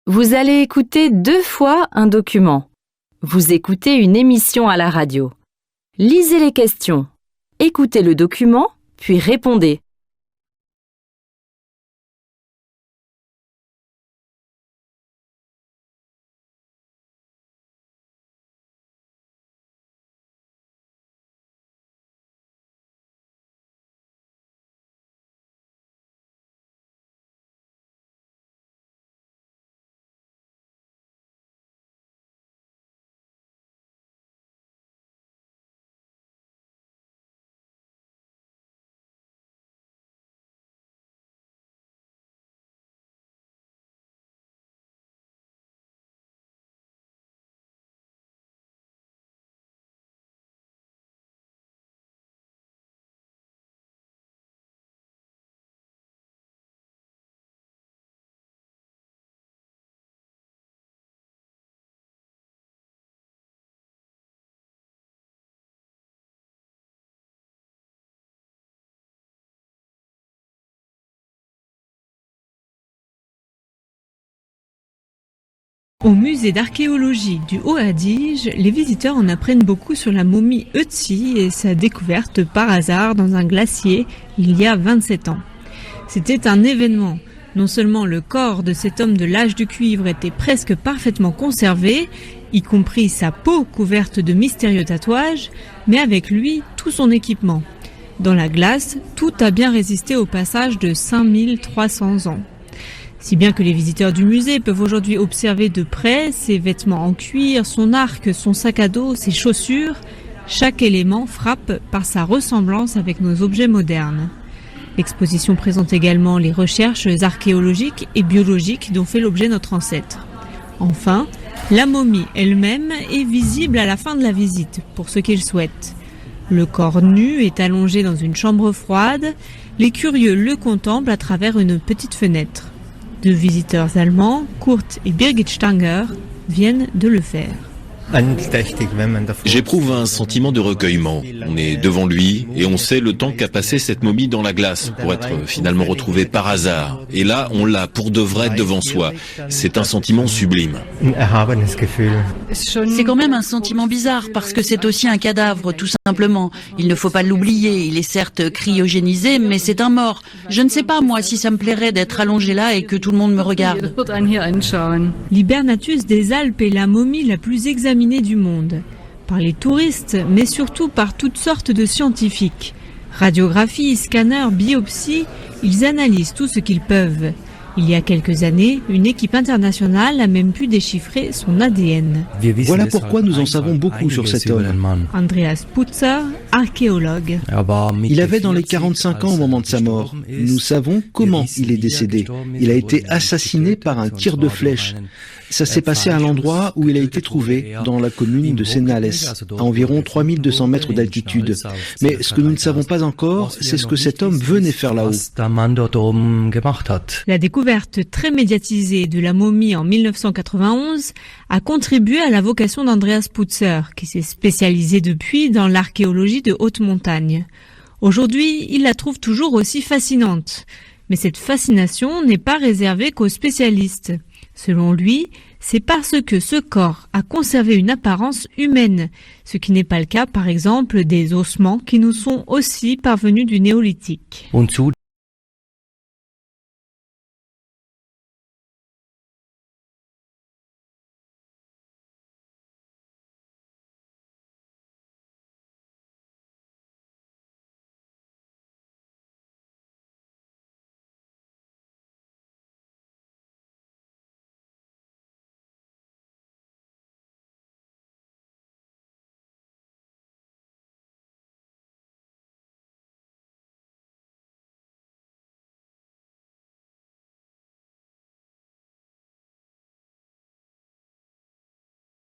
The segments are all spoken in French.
Vous allez écouter 2 fois un document. Vous écoutez une émission à la radio. Lisez les questions. Écoutez le document, puis répondez. Au musée d'archéologie du Haut-Adige, les visiteurs en apprennent beaucoup sur la momie Ötzi et sa découverte par hasard dans un glacier il y a 27 ans. C'était un événement. Non seulement le corps de cet homme de l'âge du cuivre était presque parfaitement conservé, y compris sa peau couverte de mystérieux tatouages, mais avec lui tout son équipement. Dans la glace, tout a bien résisté au passage de 5300 ans. Si bien que les visiteurs du musée peuvent aujourd'hui observer de près ses vêtements en cuir, son arc, son sac à dos, ses chaussures, chaque élément frappe par sa ressemblance avec nos objets modernes. L'exposition présente également les recherches archéologiques et biologiques dont fait l'objet notre ancêtre. Enfin, la momie elle-même est visible à la fin de la visite, pour ceux qui le souhaitent. Le corps nu est allongé dans une chambre froide, les curieux le contemplent à travers une petite fenêtre. 2 visiteurs allemands, Kurt et Birgit Stanger, viennent de le faire. J'éprouve un sentiment de recueillement. On est devant lui et on sait le temps qu'a passé cette momie dans la glace pour être finalement retrouvée par hasard. Et là, on l'a pour de vrai devant soi. C'est un sentiment sublime. C'est quand même un sentiment bizarre parce que c'est aussi un cadavre, tout simplement. Il ne faut pas l'oublier. Il est certes cryogénisé, mais c'est un mort. Je ne sais pas, moi, si ça me plairait d'être allongé là et que tout le monde me regarde. L'Hibernatus des Alpes est la momie la plus examinée du monde, par les touristes, mais surtout par toutes sortes de scientifiques. Radiographie, scanner, biopsie, ils analysent tout ce qu'ils peuvent. Il y a quelques années, une équipe internationale a même pu déchiffrer son ADN. Voilà pourquoi nous en savons beaucoup sur cet homme. Andreas Putzer, archéologue. Il avait dans les 45 ans au moment de sa mort. Nous savons comment il est décédé. Il a été assassiné par un tir de flèche. Ça s'est passé à l'endroit où il a été trouvé, dans la commune de Senales, à environ 3200 mètres d'altitude. Mais ce que nous ne savons pas encore, c'est ce que cet homme venait faire là-haut. La découverte très médiatisée de la momie en 1991 a contribué à la vocation d'Andreas Putzer, qui s'est spécialisé depuis dans l'archéologie de haute montagne. Aujourd'hui, il la trouve toujours aussi fascinante. Mais cette fascination n'est pas réservée qu'aux spécialistes. Selon lui, c'est parce que ce corps a conservé une apparence humaine, ce qui n'est pas le cas par exemple des ossements qui nous sont aussi parvenus du néolithique.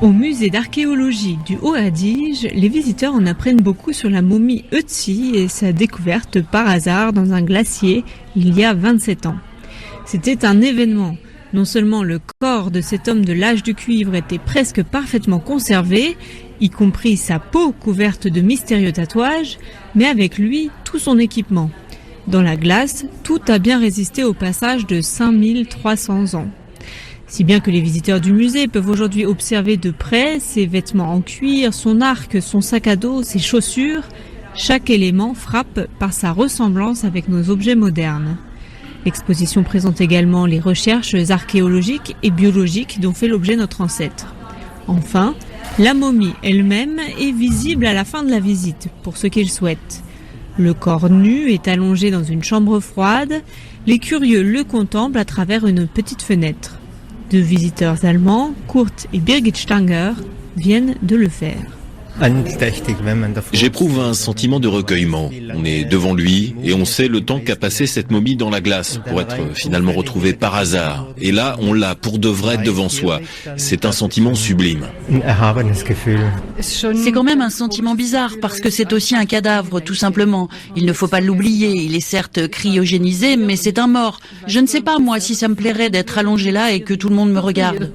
Au musée d'archéologie du Haut-Adige, les visiteurs en apprennent beaucoup sur la momie Ötzi et sa découverte par hasard dans un glacier il y a 27 ans. C'était un événement. Non seulement le corps de cet homme de l'âge du cuivre était presque parfaitement conservé, y compris sa peau couverte de mystérieux tatouages, mais avec lui tout son équipement. Dans la glace, tout a bien résisté au passage de 5300 ans. Si bien que les visiteurs du musée peuvent aujourd'hui observer de près ses vêtements en cuir, son arc, son sac à dos, ses chaussures, chaque élément frappe par sa ressemblance avec nos objets modernes. L'exposition présente également les recherches archéologiques et biologiques dont fait l'objet notre ancêtre. Enfin, la momie elle-même est visible à la fin de la visite, pour ceux qui le souhaitent. Le corps nu est allongé dans une chambre froide. Les curieux le contemplent à travers une petite fenêtre. Deux visiteurs allemands, Kurt et Birgit Stanger, viennent de le faire. J'éprouve un sentiment de recueillement. On est devant lui et on sait le temps qu'a passé cette momie dans la glace pour être finalement retrouvée par hasard. Et là, on l'a pour de vrai devant soi. C'est un sentiment sublime. C'est quand même un sentiment bizarre parce que c'est aussi un cadavre, tout simplement. Il ne faut pas l'oublier. Il est certes cryogénisé, mais c'est un mort. Je ne sais pas, moi, si ça me plairait d'être allongé là et que tout le monde me regarde.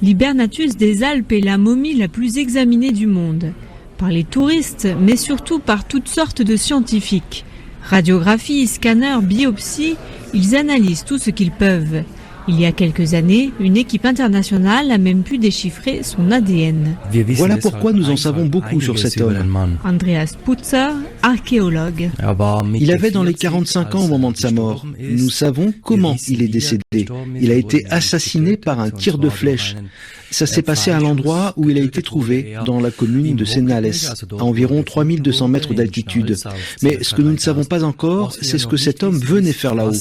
L'Hibernatus des Alpes est la momie la plus examinée du monde, par les touristes, mais surtout par toutes sortes de scientifiques. Radiographie, scanner, biopsie, ils analysent tout ce qu'ils peuvent. Il y a quelques années, une équipe internationale a même pu déchiffrer son ADN. Voilà pourquoi nous en savons beaucoup sur cet homme. Andreas Putzer, archéologue. Il avait dans les 45 ans au moment de sa mort. Nous savons comment il est décédé. Il a été assassiné par un tir de flèche. Ça s'est passé à l'endroit où il a été trouvé, dans la commune de Senales, à environ 3200 mètres d'altitude. Mais ce que nous ne savons pas encore, c'est ce que cet homme venait faire là-haut.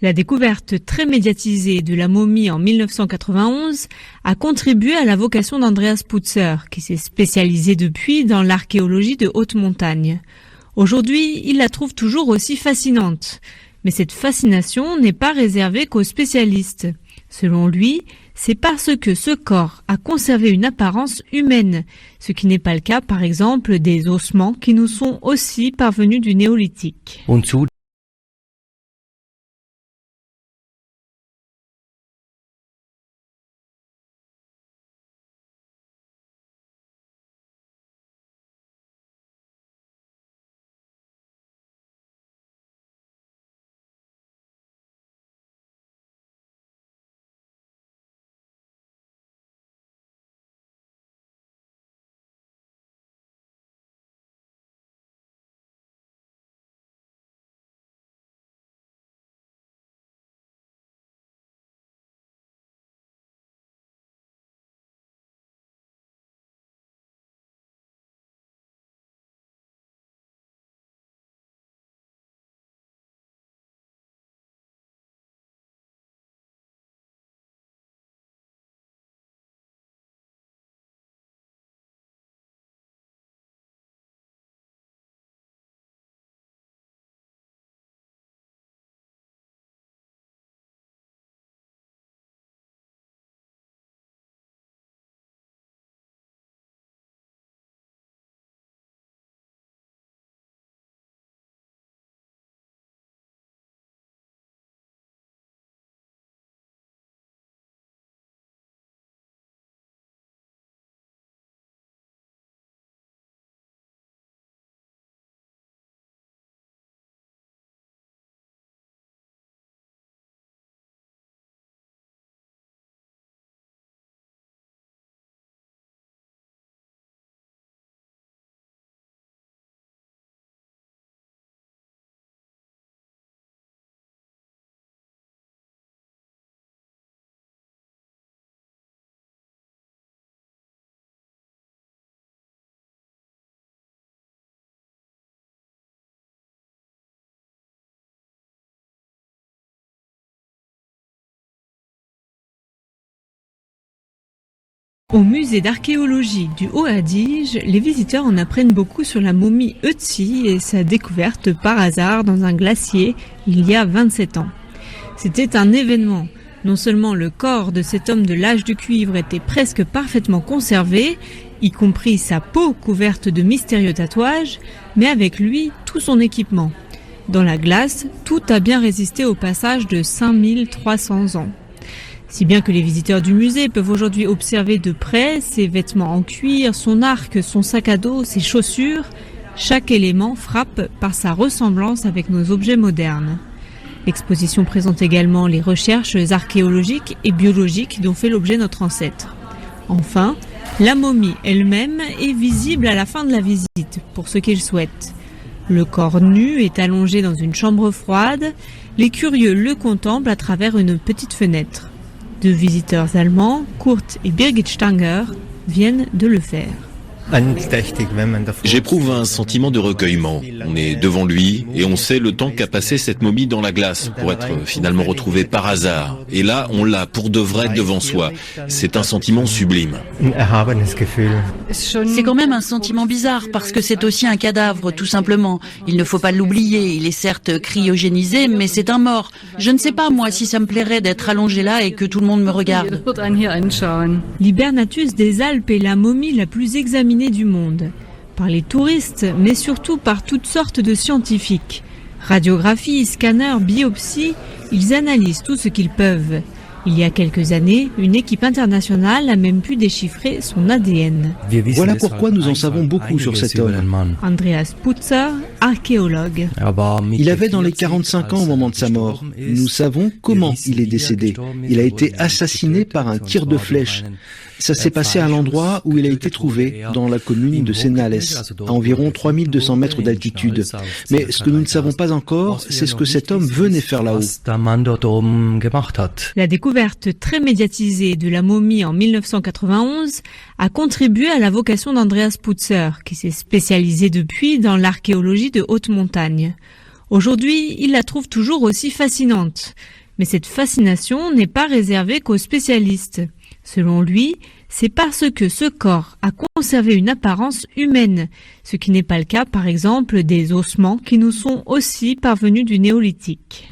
La découverte très médiatisée de la momie en 1991 a contribué à la vocation d'Andreas Putzer, qui s'est spécialisé depuis dans l'archéologie de haute montagne. Aujourd'hui, il la trouve toujours aussi fascinante. Mais cette fascination n'est pas réservée qu'aux spécialistes. Selon lui, c'est parce que ce corps a conservé une apparence humaine, ce qui n'est pas le cas, par exemple, des ossements qui nous sont aussi parvenus du néolithique. Au musée d'archéologie du Haut-Adige, les visiteurs en apprennent beaucoup sur la momie Ötzi et sa découverte par hasard dans un glacier il y a 27 ans. C'était un événement. Non seulement le corps de cet homme de l'âge du cuivre était presque parfaitement conservé, y compris sa peau couverte de mystérieux tatouages, mais avec lui tout son équipement. Dans la glace, tout a bien résisté au passage de 5300 ans. Si bien que les visiteurs du musée peuvent aujourd'hui observer de près ses vêtements en cuir, son arc, son sac à dos, ses chaussures, chaque élément frappe par sa ressemblance avec nos objets modernes. L'exposition présente également les recherches archéologiques et biologiques dont fait l'objet notre ancêtre. Enfin, la momie elle-même est visible à la fin de la visite, pour ceux qui le souhaitent. Le corps nu est allongé dans une chambre froide. Les curieux le contemplent à travers une petite fenêtre. 2 visiteurs allemands, Kurt et Birgit Stanger, viennent de le faire. J'éprouve un sentiment de recueillement. On est devant lui et on sait le temps qu'a passé cette momie dans la glace pour être finalement retrouvée par hasard. Et là, on l'a pour de vrai devant soi. C'est un sentiment sublime. C'est quand même un sentiment bizarre parce que c'est aussi un cadavre, tout simplement. Il ne faut pas l'oublier. Il est certes cryogénisé, mais c'est un mort. Je ne sais pas, moi, si ça me plairait d'être allongé là et que tout le monde me regarde. L'Hibernatus des Alpes est la momie la plus examinée du monde, par les touristes, mais surtout par toutes sortes de scientifiques. Radiographie, scanner, biopsie, ils analysent tout ce qu'ils peuvent. Il y a quelques années, une équipe internationale a même pu déchiffrer son ADN. Voilà pourquoi nous en savons beaucoup sur cet homme. Andreas Putzer, archéologue. Il avait dans les 45 ans au moment de sa mort. Nous savons comment il est décédé. Il a été assassiné par un tir de flèche. Ça s'est passé à l'endroit où il a été trouvé, dans la commune de Senales, à environ 3200 mètres d'altitude. Mais ce que nous ne savons pas encore, c'est ce que cet homme venait faire là-haut. La découverte très médiatisée de la momie en 1991 a contribué à la vocation d'Andreas Putzer, qui s'est spécialisé depuis dans l'archéologie de haute montagne. Aujourd'hui, il la trouve toujours aussi fascinante. Mais cette fascination n'est pas réservée qu'aux spécialistes. Selon lui, c'est parce que ce corps a conservé une apparence humaine, ce qui n'est pas le cas par exemple des ossements qui nous sont aussi parvenus du néolithique.